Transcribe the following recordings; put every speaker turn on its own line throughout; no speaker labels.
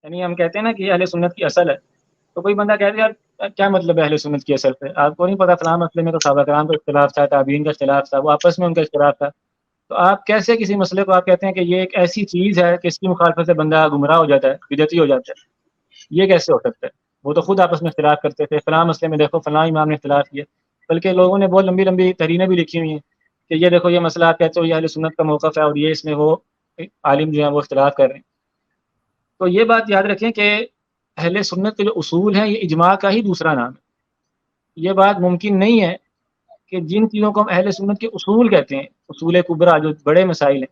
یعنی ہم کہتے ہیں نا کہ اہل سنت کی اصل ہے، تو کوئی بندہ کہتے ہیں یار کیا مطلب ہے اہل سنت کی اصل پہ؟ آپ کو نہیں پتا فلاں مسئلے میں تو صحابہ کرام کا اختلاف تھا، تابعین کا اختلاف تھا، وہ آپس میں ان کا اختلاف تھا، تو آپ کیسے کسی مسئلے کو آپ کہتے ہیں کہ یہ ایک ایسی چیز ہے کہ اس کی مخالفت سے بندہ گمراہ ہو جاتا ہے، بدعتی ہو جاتا ہے؟ یہ کیسے ہو سکتا ہے؟ وہ تو خود آپس میں اختلاف کرتے تھے، فلاں مسئلے میں دیکھو فلاں امام نے اختلاف کیا، بلکہ لوگوں نے بہت لمبی لمبی تحریریں بھی لکھی ہوئی ہیں کہ یہ دیکھو یہ مسئلہ آپ کہتے ہو یہ اہل سنت کا موقف ہے اور یہ اس میں وہ عالم جو ہیں وہ اختلاف کر رہے ہیں۔ تو یہ بات یاد رکھیں کہ اہل سنت کے جو اصول ہیں یہ اجماع کا ہی دوسرا نام ہے۔ یہ بات ممکن نہیں ہے کہ جن چیزوں کو ہم اہل سنت کے اصول کہتے ہیں، اصول کبریٰ جو بڑے مسائل ہیں،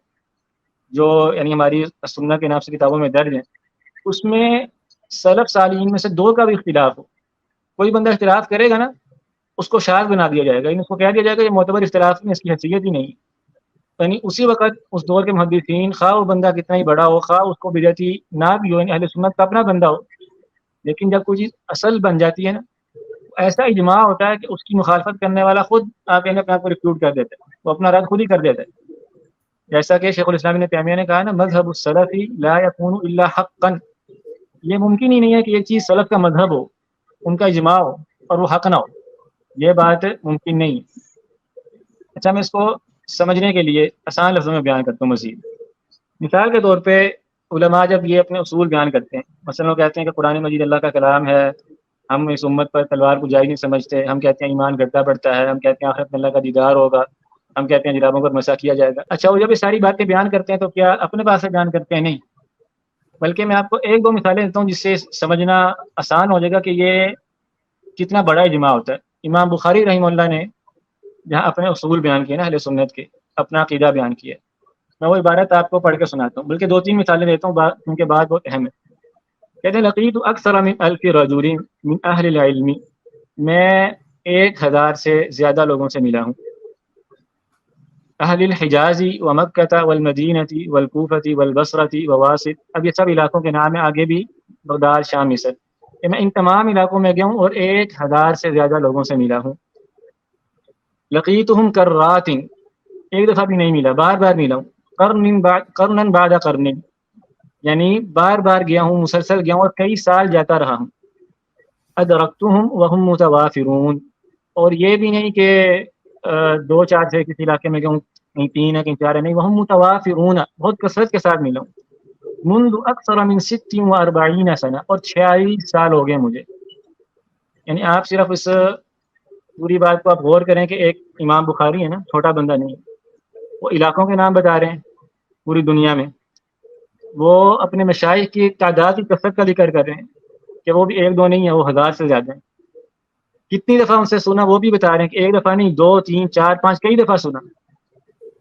جو یعنی ہماری سنت کے نام سے کتابوں میں درج ہیں، اس میں سلف صالحین میں سے دو کا بھی اختلاف ہو، کوئی بندہ اختلاف کرے گا نا اس کو شاذ بنا دیا جائے گا، یعنی اس کو کہہ دیا جائے گا یہ معتبر اختلاف میں اس کی حیثیت ہی نہیں ہے۔ یعنی اسی وقت اس دور کے محدثین خواہ وہ بندہ کتنا ہی بڑا ہو، خواہ اس کو بدعتی نہ بھی ہو، یعنی اہل سنت کا اپنا بندہ ہو، لیکن جب کوئی چیز اصل بن جاتی ہے نا، ایسا اجماع ہوتا ہے کہ اس کی مخالفت کرنے والا خود آپ اپنے آپ کو ریفیوٹ کر دیتا ہے، وہ اپنا رد خود ہی کر دیتا ہے۔ جیسا کہ شیخ الاسلام ابن تیمیہ نے کہا نا، مذہب السلف لا یکون الا حقا، یہ ممکن ہی نہیں ہے کہ یہ چیز سلف کا مذہب ہو، ان کا اجماع ہو اور وہ حق نہ ہو، یہ بات ممکن نہیں ہے۔ اچھا میں اس کو سمجھنے کے لیے آسان لفظوں میں بیان کرتا ہوں مزید۔ مثال کے طور پہ علماء جب یہ اپنے اصول بیان کرتے ہیں، مثلا وہ کہتے ہیں کہ قرآن مجید اللہ کا کلام ہے، ہم اس امت پر تلوار کو جائز نہیں سمجھتے، ہم کہتے ہیں ایمان گھٹتا بڑھتا ہے، ہم کہتے ہیں آخرت میں اللہ کا دیدار ہوگا، ہم کہتے ہیں جرابوں پر مسح کیا جائے گا۔ اچھا وہ جب یہ ساری باتیں بیان کرتے ہیں تو کیا اپنے پاس سے بیان کرتے ہیں؟ نہیں، بلکہ میں آپ کو ایک دو مثالیں دیتا ہوں جس سے سمجھنا آسان ہو جائے گا کہ یہ کتنا بڑا اجماع ہوتا ہے۔ امام بخاری رحمہ اللہ نے جہاں اپنے اصول بیان کیے نا اہل سنت کے، اپنا عقیدہ بیان کیا، میں وہ عبارت آپ کو پڑھ کے سناتا ہوں، بلکہ دو تین مثالیں دیتا ہوں کیونکہ بات بہت اہم ہے۔ کہتے ہیں لقیت اکثر من الف رجل من اہل العلم، میں 1000 سے زیادہ لوگوں سے ملا ہوں، اہل الحجاز ومکہ والمدینہ والکوفہ والبصرہ وواسط، اب یہ سب علاقوں کے نام ہیں، آگے بھی بغداد، شام، مصر، کہ میں ان تمام علاقوں میں گیا ہوں اور 1000 سے زیادہ لوگوں سے ملا ہوں۔ لقیتہم کرات، ایک دفعہ بھی نہیں ملا، بار بار ملا ہوں، قرن بعد قرن، یعنی بار بار گیا ہوں، مسلسل گیا ہوں اور کئی سال جاتا رہا ہوں۔ ادرکتہم وہم متوافرون، اور یہ بھی نہیں کہ 2 4 سے کسی علاقے میں گیا ہوں، کہیں 3 ہے کہیں 4 ہے، نہیں، وہم متوافرون، بہت کثرت کے ساتھ ملا ہوں۔ منذ اکثر من 46 سنہ، اور 46 سال ہو گئے مجھے۔ یعنی آپ صرف اس پوری بات کو آپ غور کریں کہ ایک امام بخاری ہے نا، چھوٹا بندہ نہیں ہے، وہ علاقوں کے نام بتا رہے ہیں پوری دنیا میں، وہ اپنے مشائخ کی تعداد کی کثرت کا ذکر کر رہے ہیں کہ وہ بھی ایک دو نہیں ہے، وہ 1000 سے زیادہ ہیں۔ کتنی دفعہ ان سے سنا وہ بھی بتا رہے ہیں کہ ایک دفعہ نہیں، 2 3 4 5 کئی دفعہ سنا۔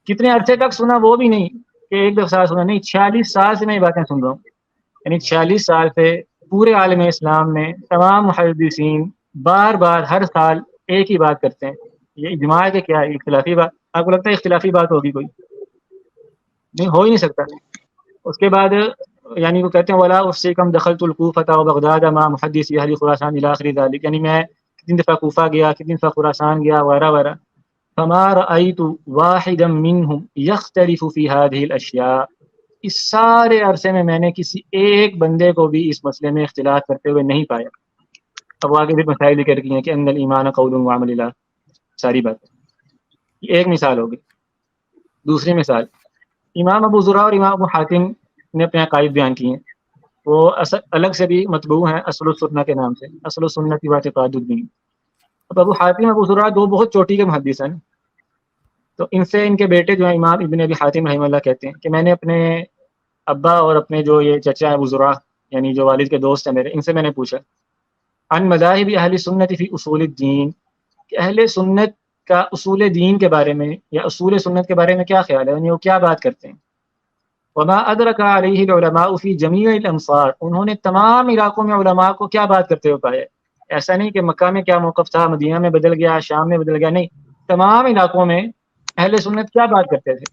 کتنے عرصے تک سنا وہ بھی نہیں کہ ایک دفعہ سنا، نہیں، 46 سال سے میں یہ باتیں سن رہا ہوں، یعنی 46 سال سے پورے عالم اسلام میں تمام محدثین بار بار ہر سال ایک ہی بات کرتے ہیں۔ یہ اجماع ہے کہ کیا ہے؟ اختلافی بات؟ آپ کو لگتا ہے اختلافی بات ہوگی؟ کوئی نہیں، ہو ہی نہیں سکتا۔ اس کے بعد یعنی وہ کہتے ہیں ولا افسیکم دخلت الکوفۃ وبغداد مع محدث اہل خراسان الی آخر ذلک، یعنی میں کتنی دفعہ کوفہ گیا، کتنی دفعہ خراسان گیا، وغیرہ وغیرہ۔ فما رأیت واحدا منهم یختلف فی هذه الاشیاء، اس سارے عرصے میں نے کسی ایک بندے کو بھی اس مسئلے میں اختلاف کرتے ہوئے نہیں پایا۔ اب آگے بھی مسائل ذکر کی ہیں کہ ان الایمان قول وعمل، ساری باتیں، یہ ایک مثال ہوگی۔ دوسری مثال، امام ابو زرع اور امام ابو حاتم نے اپنے عقائد بیان کیے ہیں، وہ الگ سے بھی مطبوع ہیں اصل السنہ کے نام سے، اصل السنۃ و اعتقاد الدین۔ اب ابو حاتم ابو زرع دو بہت چوٹی کے محدث ہیں، تو ان سے ان کے بیٹے جو ہیں امام ابن ابی حاتم رحمہ اللہ کہتے ہیں کہ میں نے اپنے ابا اور اپنے جو یہ چچا ابو زرع یعنی جو والد کے دوست ہیں میرے، ان سے میں نے پوچھا عن مذاہب اہل سنت فی اصول الدین، کہ اہل سنت کا اصول دین کے بارے میں یا اصول سنت کے بارے میں کیا خیال ہے، یعنی وہ کیا بات کرتے ہیں۔ وما ادرک علیہ العلماء فی جمیع الامصار، انہوں نے تمام علاقوں میں علماء کو کیا بات کرتے ہوئے پایا۔ ایسا نہیں کہ مکہ میں کیا موقف تھا، مدینہ میں بدل گیا، شام میں بدل گیا، نہیں، تمام علاقوں میں اہل سنت کیا بات کرتے تھے۔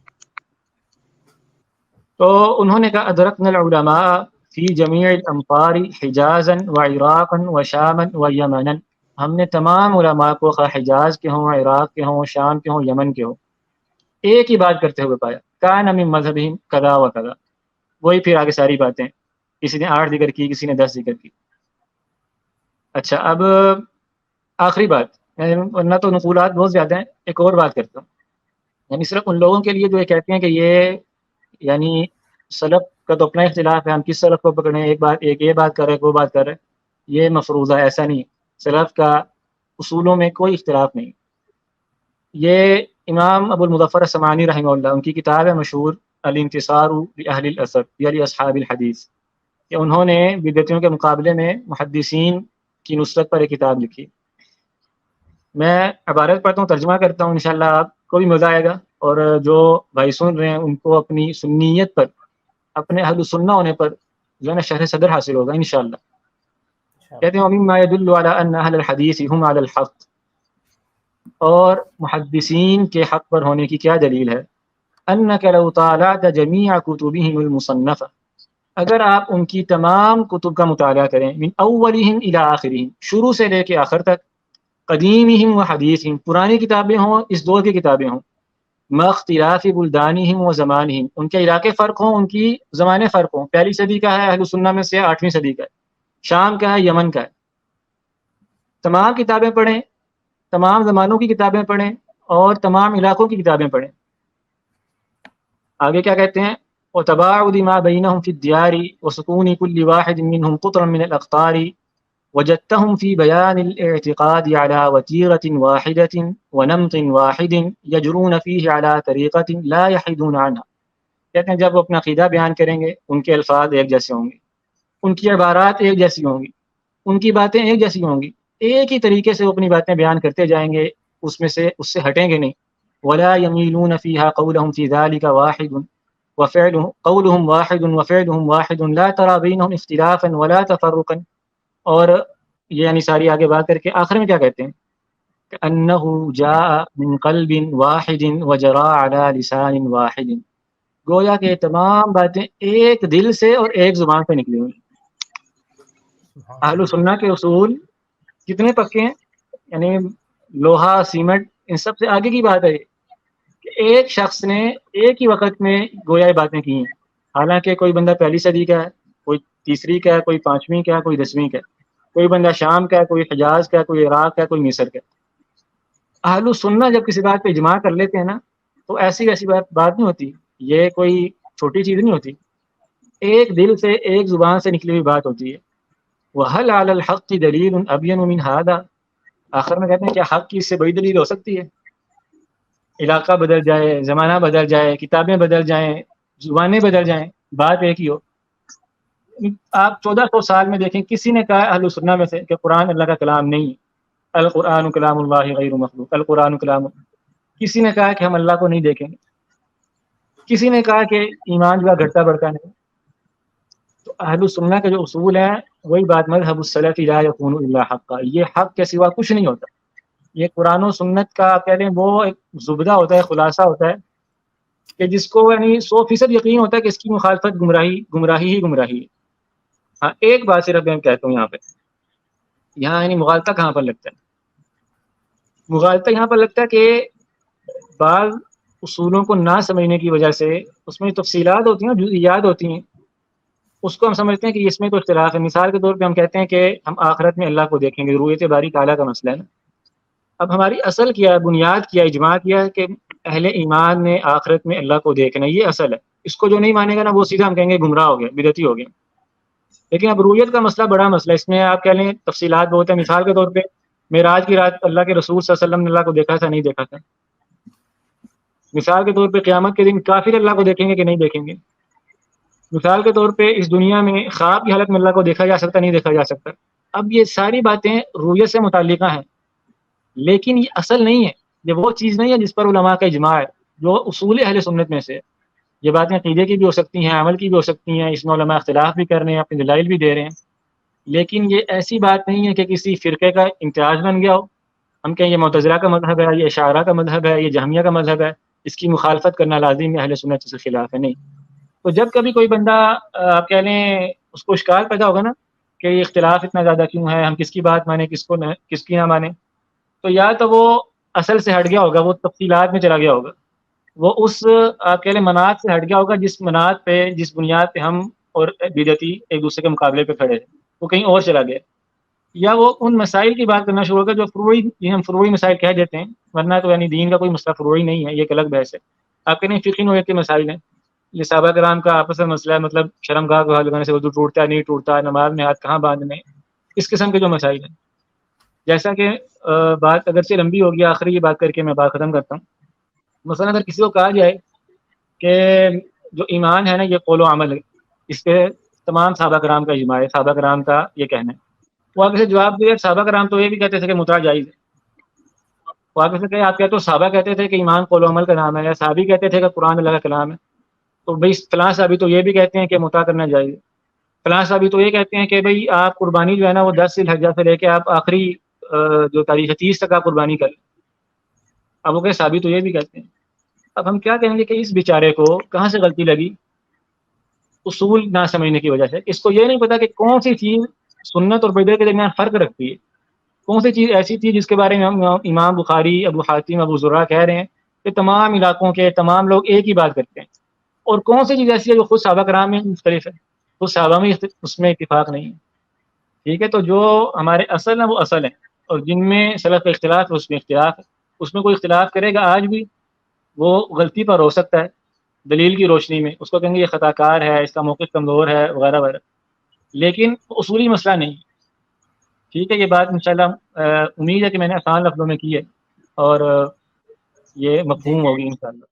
تو انہوں نے کہا ادرکنا العلماء فی جمیع الامصار حجازا وعراقا وشاما ویمنا، ہم نے تمام علماء کو خواہ حجاز کے ہوں، عراق کے ہوں، شام کے ہوں، یمن کے ہوں، ایک ہی بات کرتے ہوئے پایا، کان من مذہبہم کذا و کذا، وہی پھر آگے ساری باتیں کسی نے 8 ذکر کی، کسی نے 10 ذکر کی. اچھا اب آخری بات، ورنہ تو نقولات بہت زیادہ ہیں، ایک اور بات کرتا ہوں. یعنی صرف ان لوگوں کے لیے جو یہ کہتے ہیں کہ یہ یعنی سلف کا تو اپنا اختلاف ہے، ہم کس سلف کو پکڑیں، ایک یہ بات کر رہے، وہ بات کر رہے، یہ مفروضہ ہے. ایسا نہیں، سلف کا اصولوں میں کوئی اختلاف نہیں. یہ امام ابو المظفر السمعانی رحمہ اللہ، ان کی کتاب ہے مشہور الانتصار لاہل الاثر یا لاصحاب الحدیث، کہ انہوں نے بدعتیوں کے مقابلے میں محدثین کی نصرت پر ایک کتاب لکھی. میں عبارت پڑھتا ہوں، ترجمہ کرتا ہوں، انشاءاللہ آپ کو بھی مزہ آئے گا، اور جو بھائی سن رہے ہیں ان کو اپنی سنیت پر، اپنے اہل سنہ ہونے پر جو ہے نا شرح صدر حاصل ہوگا انشاءاللہ. کہتے ہیں وَمِمَّا يَدُلُّ عَلَىٰ أَنَّ أَهْلَ الْحَدِيثِ هُمْ عَلَى الْحَقِّ، اور محدثین کے حق پر ہونے کی کیا دلیل ہے؟ أَنَّكَ لَوْ طَالَعْتَ جَمِيعَ كُتُبِهِمُ الْمُصَنَّفَةَ، اگر آپ ان کی تمام کتب کا مطالعہ کریں، من اولہم الی آخرہم، شروع سے لے کے آخر تک، قدیمہم و حدیثہم، پرانی کتابیں ہوں، اس دور کی کتابیں ہوں، ما اختلاف بلدانہم و زمانہم، ان کے علاقے فرق ہوں، ان کی زمانے فرق ہوں، پہلی صدی کا ہے اہل سنہ میں سے 8ویں صدی کا ہے، شام کا ہے، یمن کا ہے، تمام کتابیں پڑھیں، تمام زمانوں کی کتابیں پڑھیں، اور تمام علاقوں کی کتابیں پڑھیں. آگے کیا کہتے ہیں؟ وتباعد ما بينهم في الديار وسكون كل واحد منهم قطرا من الأقطار وجدتهم في بيان الاعتقاد على وتيرة واحدة ونمط واحد يجرون فيه على طريقة لا يحيدون عنها. کہتے ہیں جب وہ اپنا عقیدہ بیان کریں گے ان کے الفاظ ایک جیسے ہوں گے، ان کی عبارات ایک جیسی ہوں گی، ان کی باتیں ایک جیسی ہوں گی، ایک ہی طریقے سے وہ اپنی باتیں بیان کرتے جائیں گے، اس سے ہٹیں گے نہیں. ولا يميلون فيها قولهم في ذلك واحد وفعلهم، قولهم واحد وفعلهم واحد لا ترى بينهم اختلافا ولا تفرقا. اور یہ یعنی ساری آگے بات کر کے آخر میں کیا کہتے ہیں؟ انه جاء من قلب واحد وجرى على لسان واحد، گویا کہ تمام باتیں ایک دل سے اور ایک زبان سے نکلی ہوئی. اہل سنہ کے اصول کتنے پکے ہیں، یعنی لوہا سیمنٹ ان سب سے آگے کی بات ہے کہ ایک شخص نے ایک ہی وقت میں گویا یہ باتیں کی ہیں، حالانکہ کوئی بندہ پہلی صدی کا ہے، کوئی تیسری کا ہے، کوئی 5ویں کا ہے، کوئی 10ویں کا ہے، کوئی بندہ شام کا ہے، کوئی حجاز کا ہے، کوئی عراق کا ہے، کوئی مصر کا ہے. اہل سنہ جب کسی بات پہ اجماع کر لیتے ہیں نا تو ایسی ویسی بات نہیں ہوتی، یہ کوئی چھوٹی چیز نہیں ہوتی، ایک دل سے ایک زبان سے نکلی ہوئی بات ہوتی ہے. وَهَلْ عَلَى الْحَقِّ دَلِيلٌ أَبْيَنُ مِنْ هَذَا، آخر میں کہتے ہیں کیا حق کی اس سے بڑی دلیل ہو سکتی ہے؟ علاقہ بدل جائے، زمانہ بدل جائے، کتابیں بدل جائیں، زبانیں بدل جائیں، بات ایک ہی ہو. آپ 1400 سال میں دیکھیں کسی نے کہا اہل سنہ میں سے کہ قرآن اللہ کا کلام نہیں ہے، القرآن کلام اللہ غیر مخلوق، القرآن کلام، کسی نے کہا کہ ہم اللہ کو نہیں دیکھیں گے، کسی نے کہا کہ ایمان جو ہے گھٹتا بڑھتا نہیں. تو اہل سنہ کے جو اصول ہیں وہی بات، مذہب السلف لا یکون الا حقا، یہ حق کے سوا کچھ نہیں ہوتا. یہ قرآن و سنت کا آپ کہہ لیں وہ ایک زبدہ ہوتا ہے، خلاصہ ہوتا ہے کہ جس کو یعنی 100% یقین ہوتا ہے کہ اس کی مخالفت گمراہی ہی گمراہی ہے. ہاں ایک بات صرف میں کہتا ہوں یہاں یعنی مغالطہ کہاں پر لگتا ہے؟ مغالطہ یہاں پر لگتا ہے کہ بعض اصولوں کو نہ سمجھنے کی وجہ سے اس میں تفصیلات ہوتی ہیں، جزئیات ہوتی ہیں، اس کو ہم سمجھتے ہیں کہ اس میں کوئی اختلاف ہے. مثال کے طور پہ ہم کہتے ہیں کہ ہم آخرت میں اللہ کو دیکھیں گے، رؤیت باری تعالیٰ کا مسئلہ ہے نا. اب ہماری اصل کیا ہے، بنیاد کیا، اجماع کیا ہے کہ اہل ایمان نے آخرت میں اللہ کو دیکھنا، یہ اصل ہے. اس کو جو نہیں مانے گا نا وہ سیدھا ہم کہیں گے گمراہ ہو گیا، بدعتی ہو گیا. لیکن اب رؤیت کا مسئلہ بڑا مسئلہ، اس میں آپ کہہ لیں تفصیلات بہت ہیں. مثال کے طور پہ معراج کی رات اللہ کے رسول صلی اللہ علیہ وسلم نے اللہ کو دیکھا تھا نہیں دیکھا تھا. مثال کے طور پہ قیامت کے دن کافر اللہ کو دیکھیں گے کہ نہیں دیکھیں گے. مثال کے طور پہ اس دنیا میں خواب کی حالت میں اللہ کو دیکھا جا سکتا نہیں دیکھا جا سکتا. اب یہ ساری باتیں رؤیت سے متعلقہ ہیں، لیکن یہ اصل نہیں ہے، یہ وہ چیز نہیں ہے جس پر علماء کا اجماع ہے، جو اصول اہل سنت میں سے ہے. یہ باتیں عقیدے کی بھی ہو سکتی ہیں، عمل کی بھی ہو سکتی ہیں، اس میں علماء اختلاف بھی کر رہے ہیں، اپنے دلائل بھی دے رہے ہیں، لیکن یہ ایسی بات نہیں ہے کہ کسی فرقے کا امتیاز بن گیا ہو. ہم کہیں یہ معتزلہ کا مذہب ہے، یہ اشاعرہ کا مذہب ہے، یہ جہمیہ کا مذہب ہے، اس کی مخالفت کرنا لازم ہے، اہل سنت سے خلاف ہے. نہیں. تو جب کبھی کوئی بندہ آپ کہہ لیں اس کو اشکال پیدا ہوگا نا کہ یہ اختلاف اتنا زیادہ کیوں ہے، ہم کس کی بات مانیں، کس کی نہ مانیں، تو یا تو وہ اصل سے ہٹ گیا ہوگا، وہ تفصیلات میں چلا گیا ہوگا، وہ اس آپ کہہ لیں مناط سے ہٹ گیا ہوگا جس مناط پہ، جس بنیاد پہ ہم اور بدعتی ایک دوسرے کے مقابلے پہ کھڑے ہیں، وہ کہیں اور چلا گیا، یا وہ ان مسائل کی بات کرنا شروع ہو گیا جو فروعی، جنہیں ہم فروعی مسائل کہہ دیتے ہیں، ورنہ تو یعنی دین کا کوئی مسئلہ فروعی نہیں ہے، یہ ایک الگ بحث ہے۔ آپ کہتے ہیں فقہی نوعیت کے مسائل ہیں، یہ صحابہ کرام کا آپس میں مسئلہ ہے، مطلب شرم گاہ کو ہاتھ لگانے سے وضو ٹوٹتا ہے نہیں ٹوٹتا، نماز میں ہاتھ کہاں باندھنے، اس قسم کے جو مسائل ہیں، جیسا کہ بات اگرچہ لمبی ہوگی، آخری یہ بات کر کے میں بات ختم کرتا ہوں۔ مثلا اگر کسی کو کہا جائے کہ جو ایمان ہے نا یہ قول و عمل ہے، اس پہ تمام صحابہ کرام کا اجماع ہے، صحابہ کرام کا یہ کہنا ہے، وہ آگے سے جواب دیا صحابہ کرام تو یہ بھی کہتے تھے کہ مطاع جائز ہے، وہ آگے سے کہ آپ کہتے ہو صحابہ کہتے تھے کہ ایمان قول و عمل کا نام ہے، یا صحابی کہتے تھے کہ قرآن اللہ کا کلام ہے، تو بھائی فلاں صحابی تو یہ بھی کہتے ہیں کہ مطاع کرنا جائز ہے، فلاں صحابی تو یہ کہتے ہیں کہ بھائی آپ قربانی جو ہے نا وہ 10 ذی الحجہ سے لے کے آپ آخری جو تاریخ 30 تک آپ قربانی کر لیں، اب وہ کہ صحابی تو یہ بھی کہتے ہیں۔ اب ہم کیا کہیں گے کہ اس بیچارے کو کہاں سے غلطی لگی؟ اصول نہ سمجھنے کی وجہ سے، اس کو یہ نہیں پتا کہ کون سی چیز سنت اور بدعت کے درمیان فرق رکھتی ہے، کون سی چیز ایسی تھی جس کے بارے میں ہم امام بخاری، ابو حاتم، ابو زرع کہہ رہے ہیں کہ تمام علاقوں کے تمام لوگ ایک ہی بات کرتے ہیں، اور کون سی چیز ایسی ہے جو خود صحابہ کرام میں مختلف ہے، خود صحابہ میں اس میں اتفاق نہیں ہے۔ ٹھیک ہے، تو جو ہمارے اصل ہیں وہ اصل ہیں، اور جن میں سلف کا اختلاف ہے اس میں اختلاف ہے، اس میں کوئی اختلاف کرے گا آج بھی وہ غلطی پر ہو سکتا ہے دلیل کی روشنی میں، اس کو کہیں گے یہ خطا کار ہے، اس کا موقف کمزور ہے وغیرہ وغیرہ، لیکن اصولی مسئلہ نہیں۔ ٹھیک ہے، یہ بات انشاءاللہ امید ہے کہ میں نے آسان لفظوں میں کی ہے اور یہ
جی
مفہوم ہوگی انشاءاللہ۔